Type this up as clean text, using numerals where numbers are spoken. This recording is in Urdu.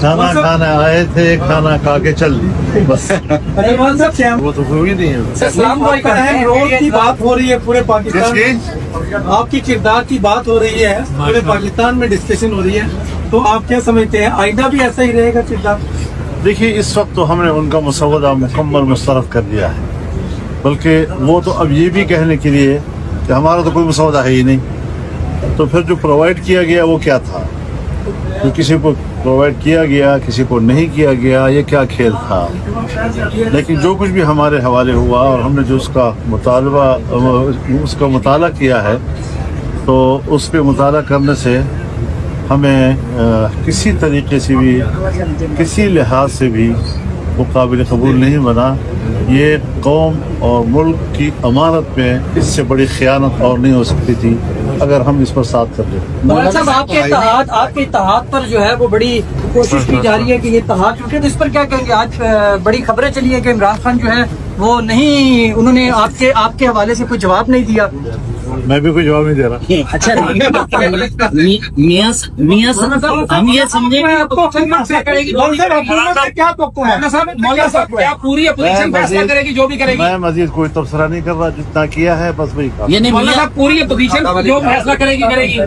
کھانا کھانا آئے تھے, کھانا کھا کے چل دی بس. وہ تو کوئی نہیں ہے. اسلام بھائی کا اہم رول کی بات ہو رہی ہے پورے پاکستان میں, آپ کی کردار کی بات ہو رہی ہے پورے پاکستان میں, ڈسکشن ہو رہی ہے, تو آپ کیا سمجھتے ہیں آئندہ بھی ایسا ہی رہے گا کردار؟ دیکھیے اس وقت تو ہم نے ان کا مسودہ مکمل مسترد کر دیا ہے, بلکہ وہ تو اب یہ بھی کہنے کے لیے کہ ہمارا تو کوئی مسودہ ہے ہی نہیں, تو پھر جو پرووائڈ کیا گیا وہ کیا تھا, جو کسی کو پرووائڈ کیا گیا کسی کو نہیں کیا گیا, یہ کیا کھیل تھا. لیکن جو کچھ بھی ہمارے حوالے ہوا اور ہم نے جو اس کا مطالعہ کیا ہے, تو اس پہ مطالعہ کرنے سے ہمیں کسی طریقے سے بھی کسی لحاظ سے بھی وہ قابل قبول نہیں بنا. یہ قوم اور ملک کی امانت میں اس سے بڑی خیانت اور نہیں ہو سکتی تھی اگر ہم اس پر ساتھ کر لیں. مولانا صاحب آپ کے اتحاد پر جو ہے وہ بڑی کوشش کی جا رہی ہے کہ یہ اتحاد ٹوٹے, تو اس پر کیا کہیں گے؟ آج بڑی خبریں چلی ہیں کہ عمران خان جو ہے وہ نہیں, انہوں نے آپ کے حوالے سے کوئی جواب نہیں دیا. میں بھی کوئی جواب نہیں دے رہا. اچھا میاں ہم یہ سمجھیں پوری اپوزیشن فیصلہ کرے گی جو بھی کرے گی. میں مزید کوئی تبصرہ نہیں کر رہا, جتنا کیا ہے بس وہی کہا. پوری اپوزیشن جو فیصلہ کرے گی.